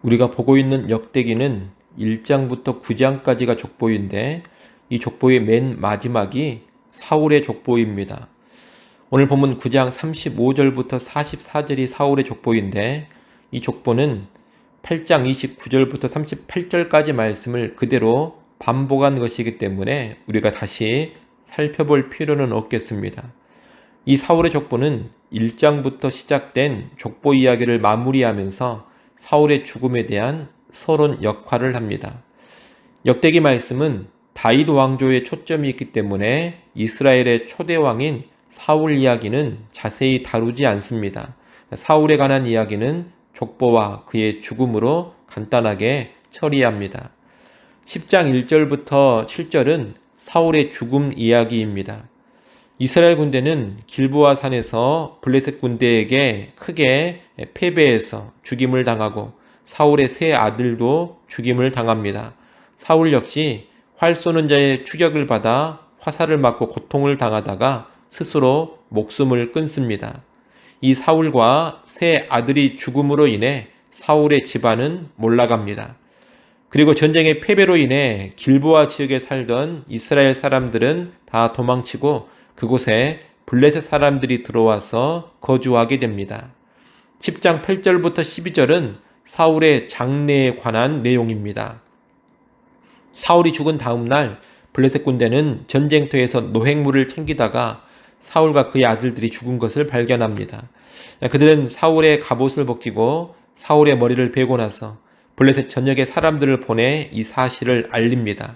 우리가 보고 있는 역대기는 1장부터 9장까지가 족보인데 이 족보의 맨 마지막이 사울의 족보입니다. 오늘 본문 9장 35절부터 44절이 사울의 족보인데 이 족보는 8장 29절부터 38절까지 말씀을 그대로 반복한 것이기 때문에 우리가 다시 살펴볼 필요는 없겠습니다. 이 사울의 족보는 1장부터 시작된 족보 이야기를 마무리하면서 사울의 죽음에 대한 서론 역할을 합니다. 역대기 말씀은 다윗 왕조에 초점이 있기 때문에 이스라엘의 초대 왕인 사울 이야기는 자세히 다루지 않습니다. 사울에 관한 이야기는 족보와 그의 죽음으로 간단하게 처리합니다. 10장 1절부터 7절은 사울의 죽음 이야기입니다. 이스라엘 군대는 길보아 산에서 블레셋 군대에게 크게 패배해서 죽임을 당하고 사울의 세 아들도 죽임을 당합니다. 사울 역시 활 쏘는 자의 추격을 받아 화살을 맞고 고통을 당하다가 스스로 목숨을 끊습니다. 이 사울과 세 아들이 죽음으로 인해 사울의 집안은 몰락합니다. 그리고 전쟁의 패배로 인해 길보아 지역에 살던 이스라엘 사람들은 다 도망치고 그곳에 블레셋 사람들이 들어와서 거주하게 됩니다. 10장 8절부터 12절은 사울의 장례에 관한 내용입니다. 사울이 죽은 다음 날 블레셋 군대는 전쟁터에서 노획물을 챙기다가 사울과 그의 아들들이 죽은 것을 발견합니다. 그들은 사울의 갑옷을 벗기고 사울의 머리를 베고 나서 블레셋 전역의 사람들을 보내 이 사실을 알립니다.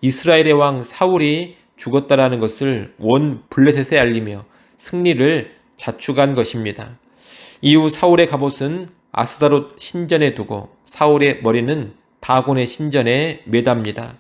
이스라엘의 왕 사울이 죽었다라는 것을 온 블레셋에 알리며 승리를 자축한 것입니다. 이후 사울의 갑옷은 아스다롯 신전에 두고 사울의 머리는 다곤의 신전에 매답니다.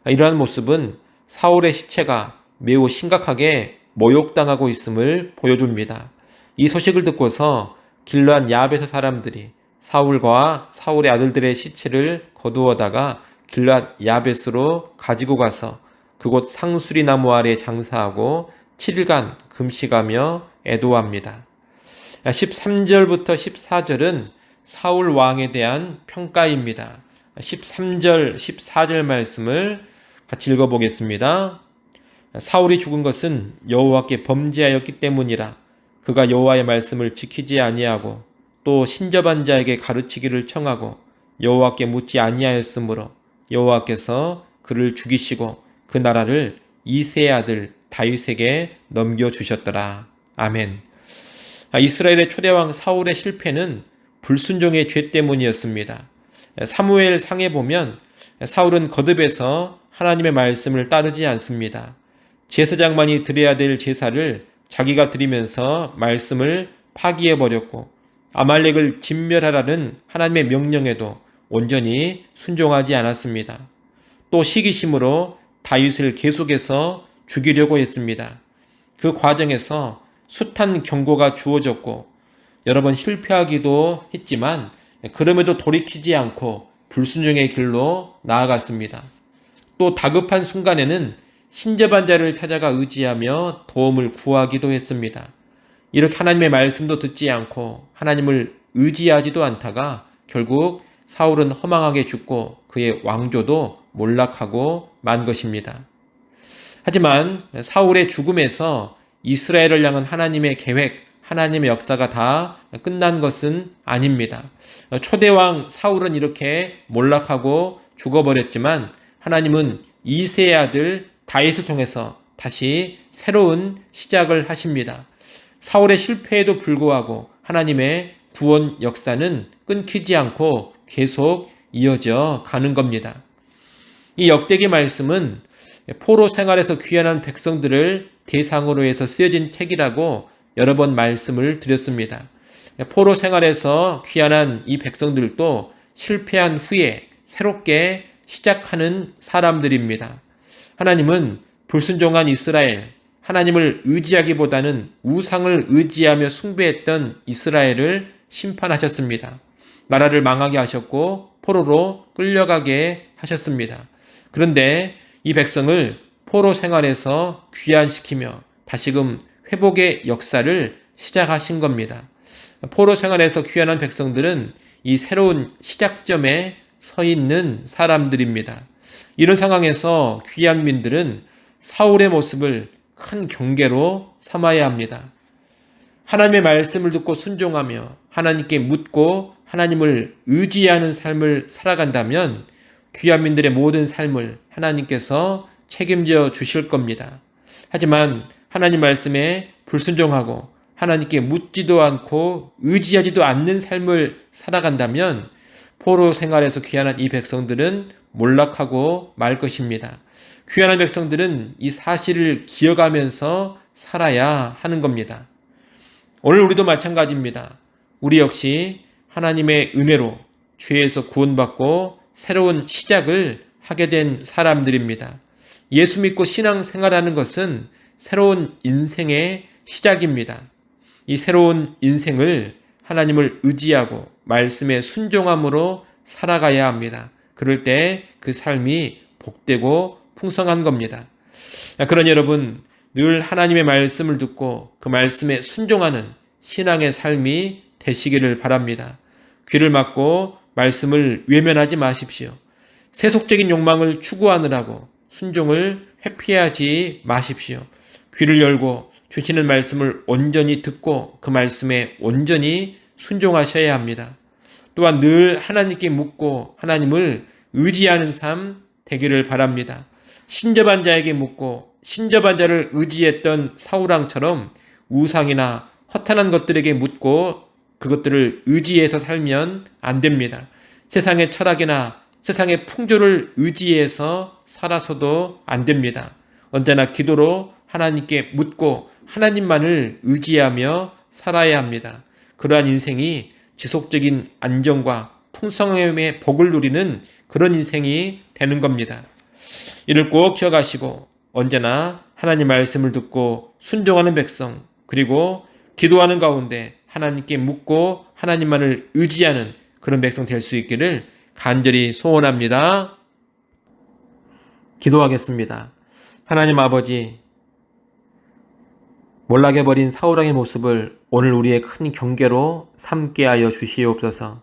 이러한 모습은 사울의 시체가 매우 심각하게 모욕당하고 있음을 보여줍니다. 이 소식을 듣고서 길르앗 야베스 사람들이 사울과 사울의 아들들의 시체를 거두어다가 길르앗 야베스로 가지고 가서 그곳 상수리 나무 아래 장사하고 7일간 금식하며 애도합니다. 13절부터 14절은 사울 왕에 대한 평가입니다. 13절, 14절 말씀을 같이 읽어보겠습니다. 사울이 죽은 것은 여호와께 범죄하였기 때문이라. 그가 여호와의 말씀을 지키지 아니하고 또 신접한 자에게 가르치기를 청하고 여호와께 묻지 아니하였으므로 여호와께서 그를 죽이시고 그 나라를 이새의 아들 다윗에게 넘겨주셨더라. 아멘. 이스라엘의 초대왕 사울의 실패는 불순종의 죄 때문이었습니다. 사무엘 상에 보면 사울은 거듭해서 하나님의 말씀을 따르지 않습니다. 제사장만이 드려야 될 제사를 자기가 드리면서 말씀을 파기해버렸고 아말렉을 진멸하라는 하나님의 명령에도 온전히 순종하지 않았습니다. 또 시기심으로 다윗을 계속해서 죽이려고 했습니다. 그 과정에서 숱한 경고가 주어졌고 여러 번 실패하기도 했지만 그럼에도 돌이키지 않고 불순종의 길로 나아갔습니다. 또 다급한 순간에는 신접한 자를 찾아가 의지하며 도움을 구하기도 했습니다. 이렇게 하나님의 말씀도 듣지 않고 하나님을 의지하지도 않다가 결국 사울은 허망하게 죽고 그의 왕조도 몰락하고 만 것입니다. 하지만 사울의 죽음에서 이스라엘을 향한 하나님의 계획, 하나님의 역사가 다 끝난 것은 아닙니다. 초대왕 사울은 이렇게 몰락하고 죽어버렸지만 하나님은 이새의 아들 다윗을 통해서 다시 새로운 시작을 하십니다. 사울의 실패에도 불구하고 하나님의 구원 역사는 끊기지 않고 계속 이어져 가는 겁니다. 이 역대기 말씀은 포로 생활에서 귀환한 백성들을 대상으로 해서 쓰여진 책이라고 여러 번 말씀을 드렸습니다. 포로 생활에서 귀환한 이 백성들도 실패한 후에 새롭게 시작하는 사람들입니다. 하나님은 불순종한 이스라엘, 하나님을 의지하기보다는 우상을 의지하며 숭배했던 이스라엘을 심판하셨습니다. 나라를 망하게 하셨고 포로로 끌려가게 하셨습니다. 그런데 이 백성을 포로 생활에서 귀환시키며 다시금 회복의 역사를 시작하신 겁니다. 포로 생활에서 귀환한 백성들은 이 새로운 시작점에 서 있는 사람들입니다. 이런 상황에서 귀한 민들은 사울의 모습을 큰 경계로 삼아야 합니다. 하나님의 말씀을 듣고 순종하며 하나님께 묻고 하나님을 의지하는 삶을 살아간다면 귀한 민들의 모든 삶을 하나님께서 책임져 주실 겁니다. 하지만 하나님 말씀에 불순종하고 하나님께 묻지도 않고 의지하지도 않는 삶을 살아간다면 포로 생활에서 귀환한 이 백성들은 몰락하고 말 것입니다. 귀환한 백성들은 이 사실을 기억하면서 살아야 하는 겁니다. 오늘 우리도 마찬가지입니다. 우리 역시 하나님의 은혜로 죄에서 구원받고 새로운 시작을 하게 된 사람들입니다. 예수 믿고 신앙생활하는 것은 새로운 인생의 시작입니다. 이 새로운 인생을 하나님을 의지하고 말씀에 순종함으로 살아가야 합니다. 그럴 때 그 삶이 복되고 풍성한 겁니다. 그러니 여러분, 늘 하나님의 말씀을 듣고 그 말씀에 순종하는 신앙의 삶이 되시기를 바랍니다. 귀를 막고 말씀을 외면하지 마십시오. 세속적인 욕망을 추구하느라고 순종을 회피하지 마십시오. 귀를 열고 주시는 말씀을 온전히 듣고 그 말씀에 온전히 순종하셔야 합니다. 또한 늘 하나님께 묻고 하나님을 의지하는 삶 되기를 바랍니다. 신접한 자에게 묻고 신접한 자를 의지했던 사울왕처럼 우상이나 허탄한 것들에게 묻고 그것들을 의지해서 살면 안 됩니다. 세상의 철학이나 세상의 풍조를 의지해서 살아서도 안 됩니다. 언제나 기도로 하나님께 묻고 하나님만을 의지하며 살아야 합니다. 그러한 인생이 지속적인 안정과 풍성함의 복을 누리는 그런 인생이 되는 겁니다. 이를 꼭 기억하시고 언제나 하나님 말씀을 듣고 순종하는 백성, 그리고 기도하는 가운데 하나님께 묻고 하나님만을 의지하는 그런 백성 될 수 있기를 간절히 소원합니다. 기도하겠습니다. 하나님 아버지, 몰락해버린 사울왕의 모습을 오늘 우리의 큰 경계로 삼게 하여 주시옵소서.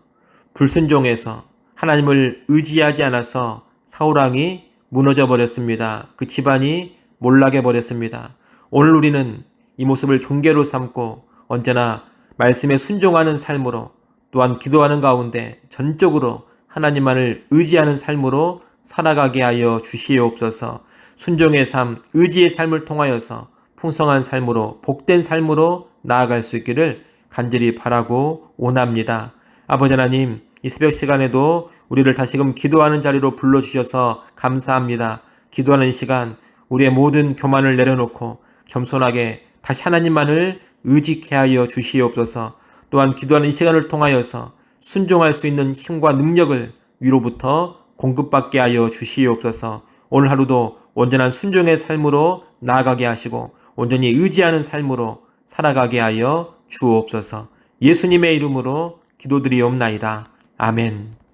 불순종해서 하나님을 의지하지 않아서 사울왕이 무너져 버렸습니다. 그 집안이 몰락해 버렸습니다. 오늘 우리는 이 모습을 경계로 삼고 언제나 말씀에 순종하는 삶으로, 또한 기도하는 가운데 전적으로 하나님만을 의지하는 삶으로 살아가게 하여 주시옵소서. 순종의 삶, 의지의 삶을 통하여서 풍성한 삶으로, 복된 삶으로 나아갈 수 있기를 간절히 바라고 원합니다. 아버지 하나님, 이 새벽 시간에도 우리를 다시금 기도하는 자리로 불러주셔서 감사합니다. 기도하는 시간, 우리의 모든 교만을 내려놓고 겸손하게 다시 하나님만을 의지케 하여 주시옵소서. 또한 기도하는 이 시간을 통하여서 순종할 수 있는 힘과 능력을 위로부터 공급받게 하여 주시옵소서. 오늘 하루도 온전한 순종의 삶으로 나아가게 하시고 온전히 의지하는 삶으로 살아가게 하여 주옵소서. 예수님의 이름으로 기도드리옵나이다. 아멘.